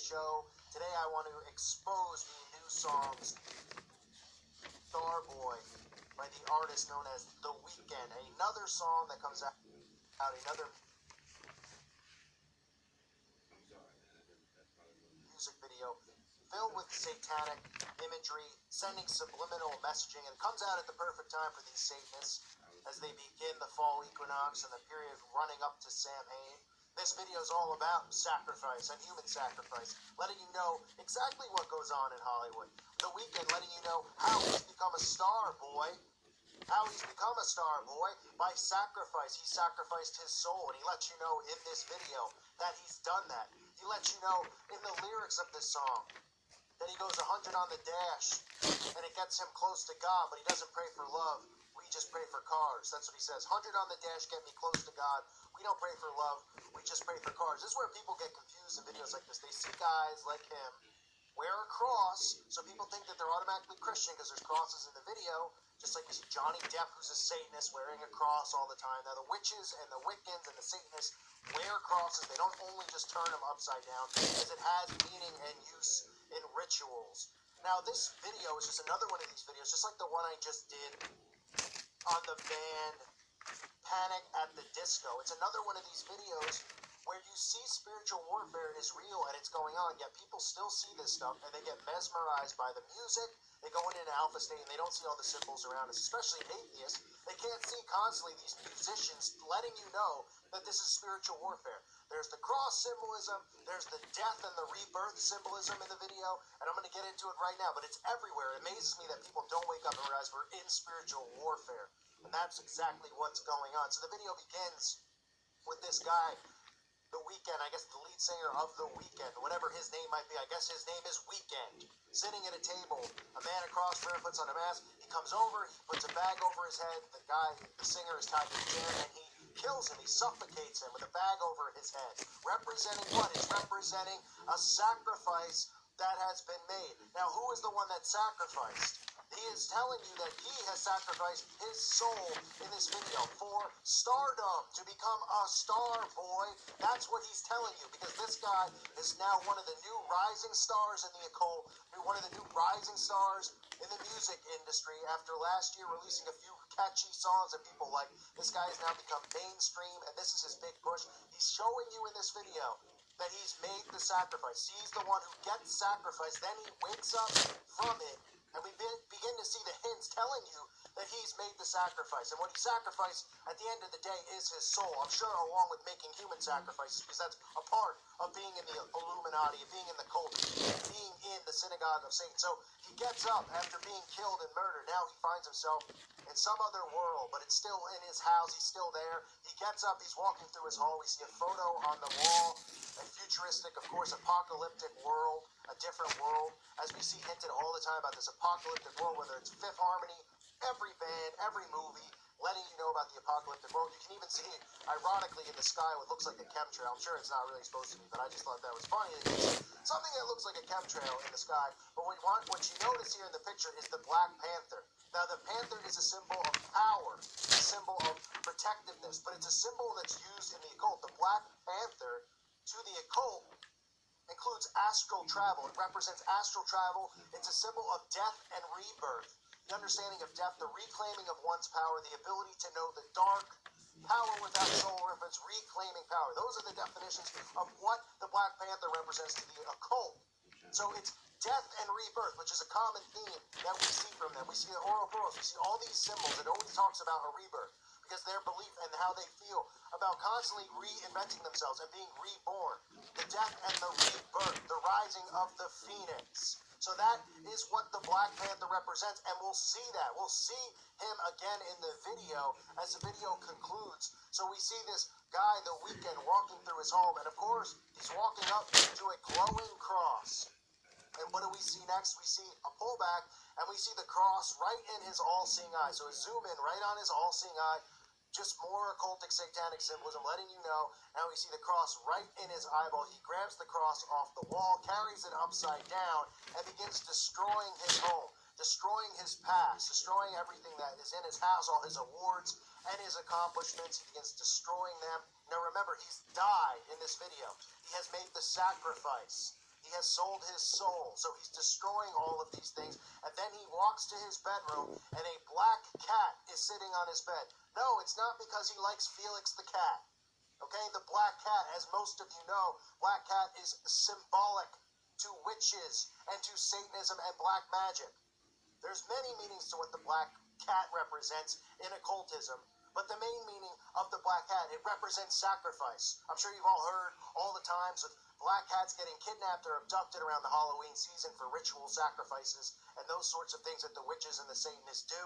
show. Today I want to expose the new song Starboy by the artist known as The Weeknd. Another song that comes out, another music video filled with satanic imagery, sending subliminal messaging, and comes out at the perfect time for these Satanists as they begin the fall equinox and the period running up to Samhain. This video is all about sacrifice and human sacrifice, letting you know exactly what goes on in Hollywood. The Weeknd letting you know how he's become a star, boy. How he's become a star, boy, by sacrifice. He sacrificed his soul, and he lets you know in this video that he's done that. He lets you know in the lyrics of this song that he goes 100 on the dash, and it gets him close to God, but he doesn't pray for love. We just pray for cars. That's what he says. 100 on the dash, get me close to God. We don't pray for love. We just pray for cars. This is where people get confused in videos like this. They see guys like him wear a cross, so people think that they're automatically Christian because there's crosses in the video, just like we see Johnny Depp, who's a Satanist, wearing a cross all the time. Now, the witches and the Wiccans and the Satanists wear crosses. They don't only just turn them upside down, because it has meaning and use in rituals. Now, this video is just another one of these videos, just like the one I just did on the band Panic at the Disco. It's another one of these videos where you see spiritual warfare is real and it's going on, yet people still see this stuff and they get mesmerized by the music. They go into an alpha state and they don't see all the symbols around us, especially atheists. They can't see constantly these musicians letting you know that this is spiritual warfare. There's the cross symbolism, there's the death and the rebirth symbolism in the video, and I'm going to get into it right now, but it's everywhere. It amazes me that people don't wake up and realize we're in spiritual warfare, and that's exactly what's going on. So the video begins with this guy, The Weeknd, I guess the lead singer of The Weeknd, whatever his name might be. I guess his name is Weeknd. Sitting at a table, a man across from him puts on a mask. He comes over, he puts a bag over his head. The guy, the singer, is tied to a chair, and he kills him. He suffocates him with a bag over his head. Representing what? It's representing a sacrifice that has been made. Now, who is the one that sacrificed? He is telling you that he has sacrificed his soul in this video for stardom, to become a star, boy. That's what he's telling you, because this guy is now one of the new rising stars in the occult, one of the new rising stars in the music industry after last year releasing a few catchy songs that people like. This guy has now become mainstream, and this is his big push. He's showing you in this video that he's made the sacrifice. He's the one who gets sacrificed, then he wakes up from it, and we begin to see the hints telling you that he's made the sacrifice. And what he sacrificed at the end of the day is his soul. I'm sure along with making human sacrifices, because that's a part of being in the Illuminati, of being in the cult, being in the synagogue of Satan. So he gets up after being killed and murdered. Now he finds himself in some other world, but it's still in his house. He's still there. He gets up. He's walking through his hall. We see a photo on the wall, a futuristic, of course, apocalyptic world, a different world, as we see hinted all the time about this apocalyptic world, whether it's Fifth Harmony, every band, every movie, letting you know about the apocalyptic world. You can even see it, ironically, in the sky, what looks like a chemtrail. I'm sure it's not really supposed to be, but I just thought that was funny. Something that looks like a chemtrail in the sky. But what you notice here in the picture is the Black Panther. Now, the panther is a symbol of power, a symbol of protectiveness, but it's a symbol that's used in the occult. The Black Panther, to the occult, includes astral travel. It represents astral travel. It's a symbol of death and rebirth. The understanding of death, the reclaiming of one's power, the ability to know the dark, power without soul reference, reclaiming power. Those are the definitions of what the Black Panther represents to the occult. So it's death and rebirth, which is a common theme that we see from them. We see the Ouroboros, we see all these symbols. It always talks about a rebirth, because their belief and how they feel about constantly reinventing themselves and being reborn. The death and the rebirth, the rising of the phoenix. So that is what the Black Panther represents, and we'll see that. We'll see him again in the video as the video concludes. So we see this guy, The Weeknd, walking through his home, and of course, he's walking up to a glowing cross. And what do we see next? We see a pullback, and we see the cross right in his all-seeing eye. So zoom in right on his all-seeing eye. Just more occultic satanic symbolism, letting you know. Now we see the cross right in his eyeball. He grabs the cross off the wall, carries it upside down, and begins destroying his home, destroying his past, destroying everything that is in his house, all his awards and his accomplishments. He begins destroying them. Now remember, he's died in this video. He has made the sacrifice. He has sold his soul. So he's destroying all of these things. And then he walks to his bedroom, and a black cat is sitting on his bed. No, it's not because he likes Felix the cat. Okay, the black cat, as most of you know, black cat is symbolic to witches and to Satanism and black magic. There's many meanings to what the black cat represents in occultism, but the main meaning of the black cat, it represents sacrifice. I'm sure you've all heard all the times of black cats getting kidnapped or abducted around the Halloween season for ritual sacrifices and those sorts of things that the witches and the Satanists do.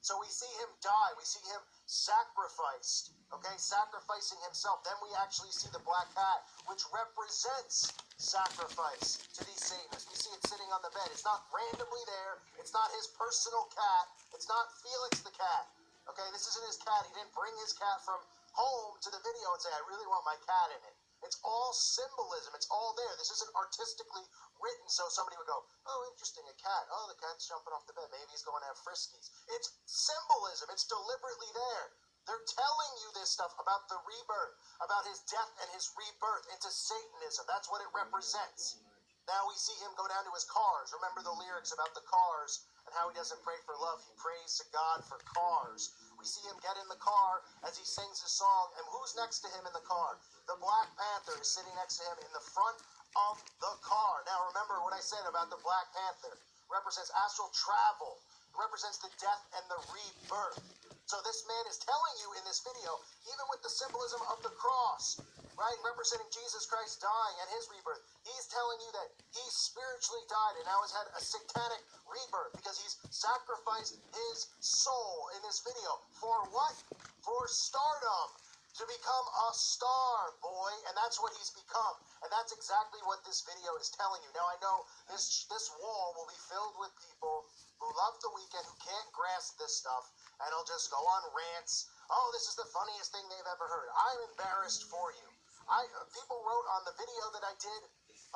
So we see him die. We see him sacrificed, okay, sacrificing himself. Then we actually see the black cat, which represents sacrifice to these Satanists. We see it sitting on the bed. It's not randomly there. It's not his personal cat. It's not Felix the cat. Okay, this isn't his cat. He didn't bring his cat from home to the video and say, I really want my cat in it. It's all symbolism. It's all there. This isn't artistically written so somebody would go, oh, interesting, a cat. Oh, the cat's jumping off the bed. Maybe he's going to have friskies. It's symbolism. It's deliberately there. They're telling you this stuff about the rebirth, about his death and his rebirth into Satanism. That's what it represents. Now we see him go down to his cars. Remember the lyrics about the cars and how he doesn't pray for love. He prays to God for cars. We see him get in the car as he sings his song. And who's next to him in the car? The Black Panther is sitting next to him in the front of the car. Now remember what I said about the Black Panther. It represents astral travel. It represents the death and the rebirth. So this man is telling you in this video, even with the symbolism of the cross, right, representing Jesus Christ dying and his rebirth, he's telling you that he spiritually died and now has had a satanic rebirth because he's sacrificed his soul in this video. For what? For stardom. To become a star, boy, and that's what he's become. And that's exactly what this video is telling you. Now, I know this wall will be filled with people who love the weekend, who can't grasp this stuff, and will just go on rants. Oh, this is the funniest thing they've ever heard. I'm embarrassed for you. People wrote on the video that I did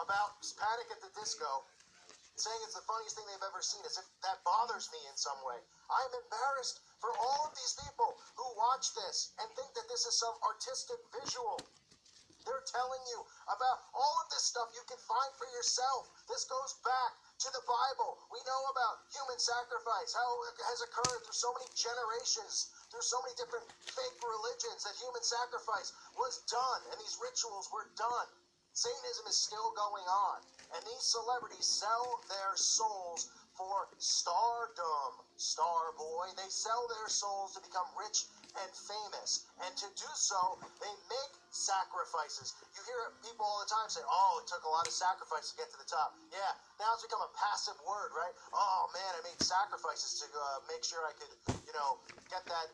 about Panic at the Disco, saying it's the funniest thing they've ever seen, as if that bothers me in some way. I'm embarrassed for all of these people who watch this and think that this is some artistic visual. They're telling you about all of this stuff you can find for yourself. This goes back to the Bible. We know about human sacrifice, how it has occurred through so many generations, through so many different fake religions, that human sacrifice was done and these rituals were done. Satanism is still going on, and these celebrities sell their souls for stardom, star boy. They sell their souls to become rich and famous, and to do so, they make sacrifices. You hear people all the time say, oh, it took a lot of sacrifice to get to the top. Yeah, now it's become a passive word, right? Oh, man, I made sacrifices to make sure I could, get that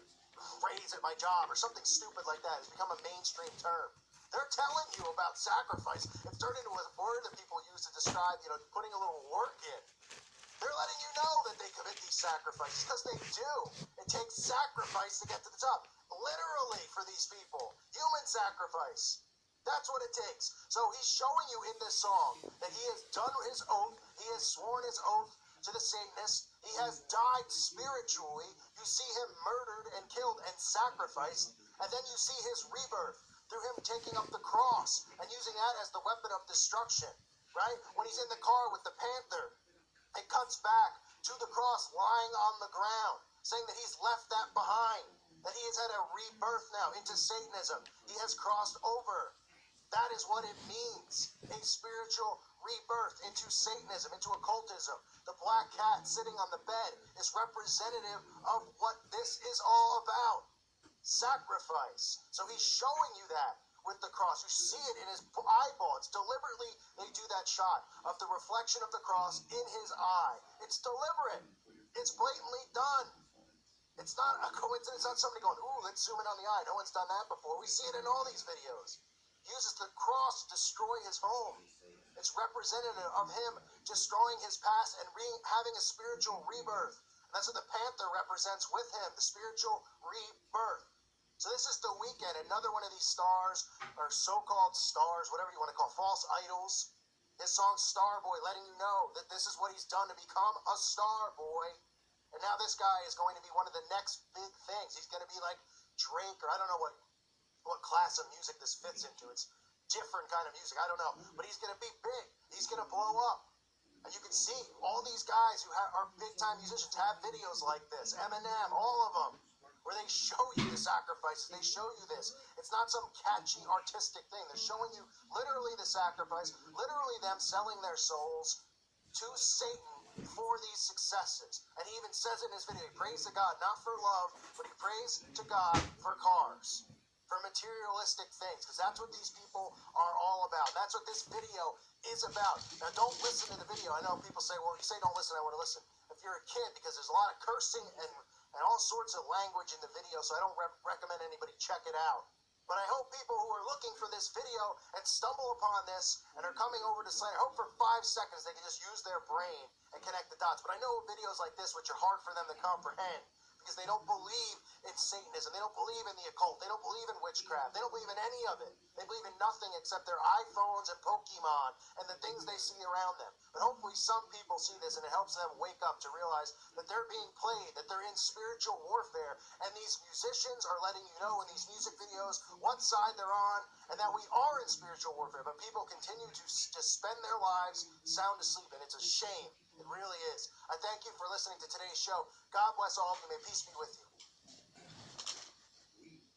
raise at my job or something stupid like that. It's become a mainstream term. They're telling you about sacrifice. It's turned into a word that people use to describe, putting a little work in. They're letting you know that they commit these sacrifices, because they do. It takes sacrifice to get to the top. Literally, for these people. Human sacrifice. That's what it takes. So he's showing you in this song that he has done his oath. He has sworn his oath to the Satanists. He has died spiritually. You see him murdered and killed and sacrificed. And then you see his rebirth through him taking up the cross and using that as the weapon of destruction, right? When he's in the car with the panther, it cuts back to the cross lying on the ground, saying that he's left that behind, that he has had a rebirth now into Satanism. He has crossed over. That is what it means, a spiritual rebirth into Satanism, into occultism. The black cat sitting on the bed is representative of what this is all about. Sacrifice. So he's showing you that with the cross. You see it in his eyeball. It's deliberately, they do that shot of the reflection of the cross in his eye. It's deliberate. It's blatantly done. It's not a coincidence. It's not somebody going, ooh, let's zoom in on the eye. No one's done that before. We see it in all these videos. He uses the cross to destroy his home. It's representative of him destroying his past and having a spiritual rebirth. And that's what the panther represents with him, the spiritual rebirth. So this is the weekend, another one of these stars, or so-called stars, whatever you want to call false idols. His song Star Boy, letting you know that this is what he's done to become a star boy. And now this guy is going to be one of the next big things. He's going to be like Drake, or I don't know what class of music this fits into. It's different kind of music. I don't know. But he's going to be big. He's going to blow up. And you can see all these guys who are big-time musicians have videos like this. Eminem, all of them, where they show you the sacrifices. They show you this. It's not some catchy artistic thing. They're showing you literally the sacrifice, literally them selling their souls to Satan for these successes. And he even says it in his video, he prays to God not for love, but he prays to God for cars, for materialistic things, because that's what these people are all about. That's what this video is about. Now, don't listen to the video. I know people say, well, you say don't listen, I want to listen. If you're a kid, because there's a lot of cursing and all sorts of language in the video, so I don't recommend anybody check it out. But I hope people who are looking for this video and stumble upon this and are coming over to Slayer, I hope for 5 seconds they can just use their brain and connect the dots. But I know videos like this, which are hard for them to comprehend, because they don't believe in Satanism, they don't believe in the occult, they don't believe in witchcraft, they don't believe in any of it. They believe in nothing except their iPhones and Pokemon and the things they see around them. But hopefully some people see this and it helps them wake up to realize that they're being played, that they're in spiritual warfare, and these musicians are letting you know in these music videos what side they're on, and that we are in spiritual warfare, but people continue to just spend their lives sound asleep, and it's a shame. It really is. I thank you for listening to today's show. God bless all of you. May peace be with you.